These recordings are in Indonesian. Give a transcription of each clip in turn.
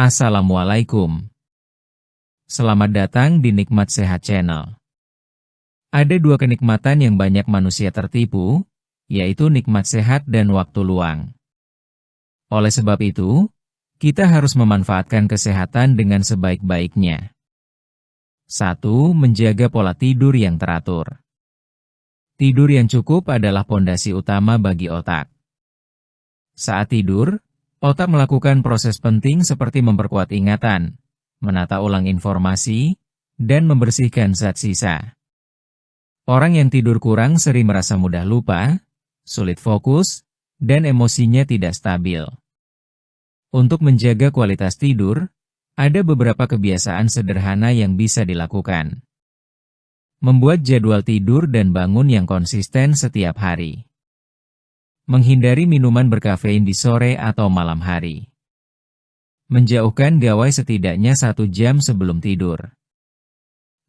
Assalamualaikum. Selamat datang di Nikmat Sehat Channel. Ada dua kenikmatan yang banyak manusia tertipu, yaitu nikmat sehat dan waktu luang. Oleh sebab itu, kita harus memanfaatkan kesehatan dengan sebaik-baiknya. 1. Menjaga pola tidur yang teratur. Tidur yang cukup adalah pondasi utama bagi otak. Saat tidur, otak melakukan proses penting seperti memperkuat ingatan, menata ulang informasi, dan membersihkan zat sisa. Orang yang tidur kurang sering merasa mudah lupa, sulit fokus, dan emosinya tidak stabil. Untuk menjaga kualitas tidur, ada beberapa kebiasaan sederhana yang bisa dilakukan. Membuat jadwal tidur dan bangun yang konsisten setiap hari. Menghindari minuman berkafein di sore atau malam hari. Menjauhkan gawai setidaknya 1 jam sebelum tidur.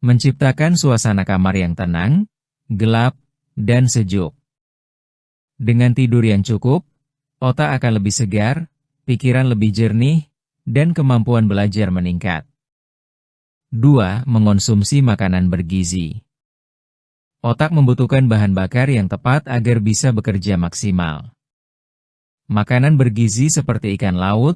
Menciptakan suasana kamar yang tenang, gelap, dan sejuk. Dengan tidur yang cukup, otak akan lebih segar, pikiran lebih jernih, dan kemampuan belajar meningkat. 2. Mengonsumsi makanan bergizi. Otak membutuhkan bahan bakar yang tepat agar bisa bekerja maksimal. Makanan bergizi seperti ikan laut,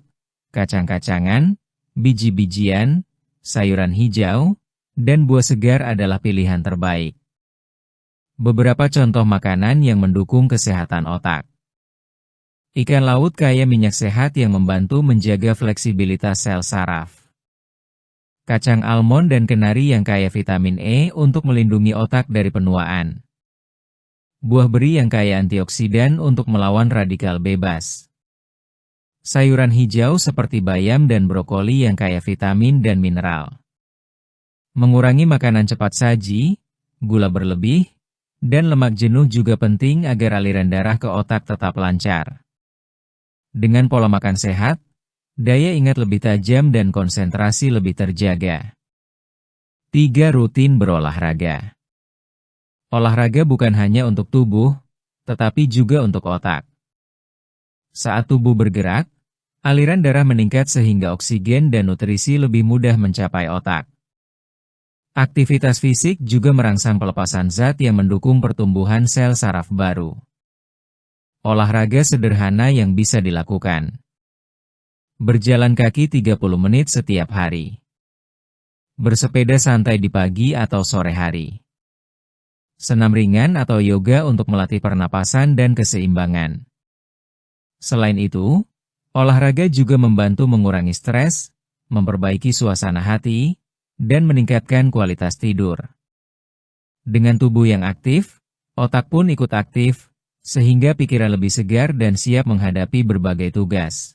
kacang-kacangan, biji-bijian, sayuran hijau, dan buah segar adalah pilihan terbaik. Beberapa contoh makanan yang mendukung kesehatan otak. Ikan laut kaya minyak sehat yang membantu menjaga fleksibilitas sel saraf. Kacang almond dan kenari yang kaya vitamin E untuk melindungi otak dari penuaan. Buah beri yang kaya antioksidan untuk melawan radikal bebas. Sayuran hijau seperti bayam dan brokoli yang kaya vitamin dan mineral. Mengurangi makanan cepat saji, gula berlebih, dan lemak jenuh juga penting agar aliran darah ke otak tetap lancar. Dengan pola makan sehat, daya ingat lebih tajam dan konsentrasi lebih terjaga. 3. Rutin berolahraga. Olahraga bukan hanya untuk tubuh, tetapi juga untuk otak. Saat tubuh bergerak, aliran darah meningkat sehingga oksigen dan nutrisi lebih mudah mencapai otak. Aktivitas fisik juga merangsang pelepasan zat yang mendukung pertumbuhan sel saraf baru. Olahraga sederhana yang bisa dilakukan. Berjalan kaki 30 menit setiap hari. Bersepeda santai di pagi atau sore hari. Senam ringan atau yoga untuk melatih pernapasan dan keseimbangan. Selain itu, olahraga juga membantu mengurangi stres, memperbaiki suasana hati, dan meningkatkan kualitas tidur. Dengan tubuh yang aktif, otak pun ikut aktif, sehingga pikiran lebih segar dan siap menghadapi berbagai tugas.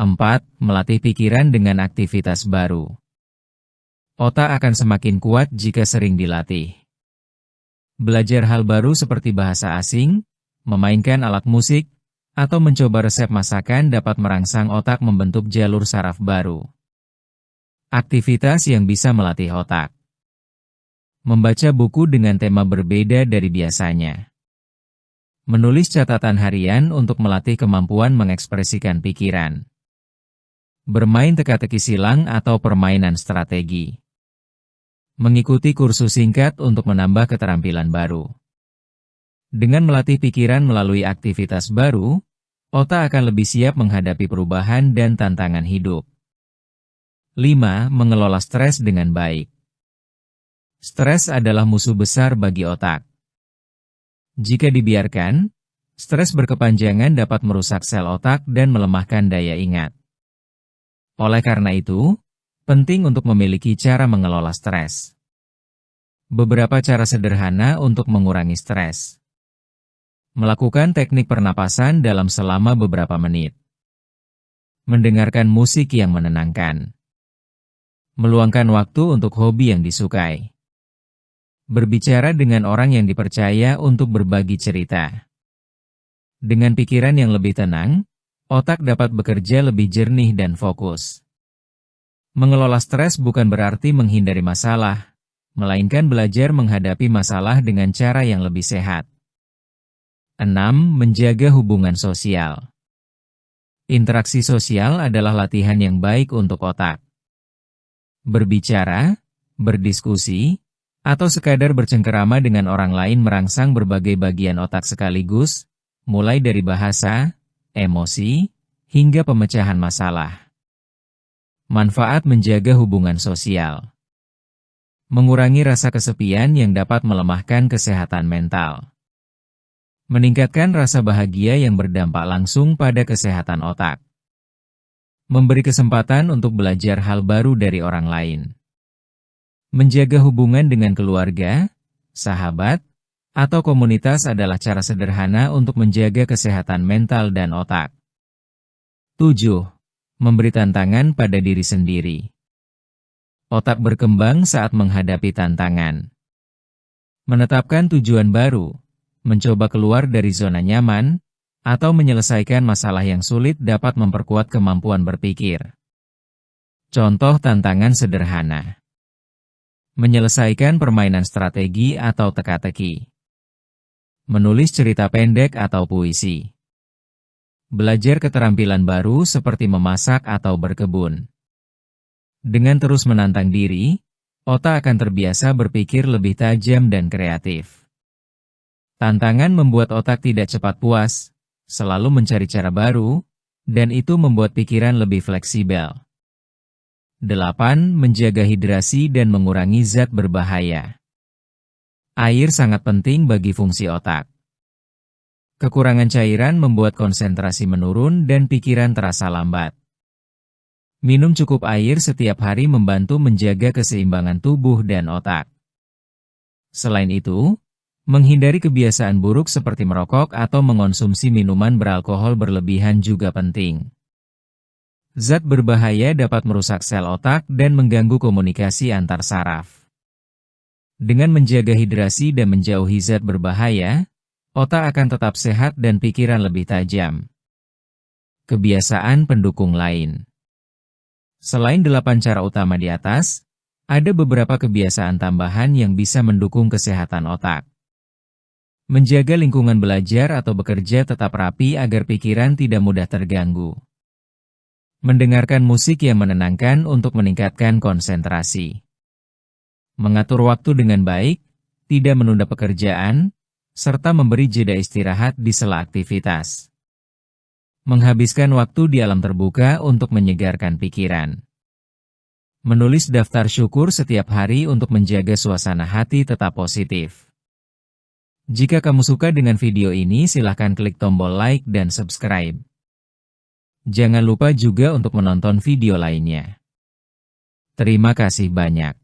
4. Melatih pikiran dengan aktivitas baru. Otak akan semakin kuat jika sering dilatih. Belajar hal baru seperti bahasa asing, memainkan alat musik, atau mencoba resep masakan dapat merangsang otak membentuk jalur saraf baru. Aktivitas yang bisa melatih otak. Membaca buku dengan tema berbeda dari biasanya. Menulis catatan harian untuk melatih kemampuan mengekspresikan pikiran. Bermain teka-teki silang atau permainan strategi. Mengikuti kursus singkat untuk menambah keterampilan baru. Dengan melatih pikiran melalui aktivitas baru, otak akan lebih siap menghadapi perubahan dan tantangan hidup. 5. Mengelola stres dengan baik. Stres adalah musuh besar bagi otak. Jika dibiarkan, stres berkepanjangan dapat merusak sel otak dan melemahkan daya ingat. Oleh karena itu, penting untuk memiliki cara mengelola stres. Beberapa cara sederhana untuk mengurangi stres. Melakukan teknik pernapasan dalam selama beberapa menit. Mendengarkan musik yang menenangkan. Meluangkan waktu untuk hobi yang disukai. Berbicara dengan orang yang dipercaya untuk berbagi cerita. Dengan pikiran yang lebih tenang, otak dapat bekerja lebih jernih dan fokus. Mengelola stres bukan berarti menghindari masalah, melainkan belajar menghadapi masalah dengan cara yang lebih sehat. 6. Menjaga hubungan sosial. Interaksi sosial adalah latihan yang baik untuk otak. Berbicara, berdiskusi, atau sekadar bercengkerama dengan orang lain merangsang berbagai bagian otak sekaligus, mulai dari bahasa, emosi, hingga pemecahan masalah. Manfaat menjaga hubungan sosial. Mengurangi rasa kesepian yang dapat melemahkan kesehatan mental. Meningkatkan rasa bahagia yang berdampak langsung pada kesehatan otak. Memberi kesempatan untuk belajar hal baru dari orang lain. Menjaga hubungan dengan keluarga, sahabat, atau komunitas adalah cara sederhana untuk menjaga kesehatan mental dan otak. 7. Memberi tantangan pada diri sendiri. Otak berkembang saat menghadapi tantangan. Menetapkan tujuan baru, mencoba keluar dari zona nyaman, atau menyelesaikan masalah yang sulit dapat memperkuat kemampuan berpikir. Contoh tantangan sederhana. Menyelesaikan permainan strategi atau teka-teki. Menulis cerita pendek atau puisi. Belajar keterampilan baru seperti memasak atau berkebun. Dengan terus menantang diri, otak akan terbiasa berpikir lebih tajam dan kreatif. Tantangan membuat otak tidak cepat puas, selalu mencari cara baru, dan itu membuat pikiran lebih fleksibel. 8. Menjaga hidrasi dan mengurangi zat berbahaya. Air sangat penting bagi fungsi otak. Kekurangan cairan membuat konsentrasi menurun dan pikiran terasa lambat. Minum cukup air setiap hari membantu menjaga keseimbangan tubuh dan otak. Selain itu, menghindari kebiasaan buruk seperti merokok atau mengonsumsi minuman beralkohol berlebihan juga penting. Zat berbahaya dapat merusak sel otak dan mengganggu komunikasi antar saraf. Dengan menjaga hidrasi dan menjauhi zat berbahaya, otak akan tetap sehat dan pikiran lebih tajam. Kebiasaan pendukung lain. Selain 8 cara utama di atas, ada beberapa kebiasaan tambahan yang bisa mendukung kesehatan otak. Menjaga lingkungan belajar atau bekerja tetap rapi agar pikiran tidak mudah terganggu. Mendengarkan musik yang menenangkan untuk meningkatkan konsentrasi. Mengatur waktu dengan baik, tidak menunda pekerjaan, serta memberi jeda istirahat di sela aktivitas. Menghabiskan waktu di alam terbuka untuk menyegarkan pikiran. Menulis daftar syukur setiap hari untuk menjaga suasana hati tetap positif. Jika kamu suka dengan video ini, silahkan klik tombol like dan subscribe. Jangan lupa juga untuk menonton video lainnya. Terima kasih banyak.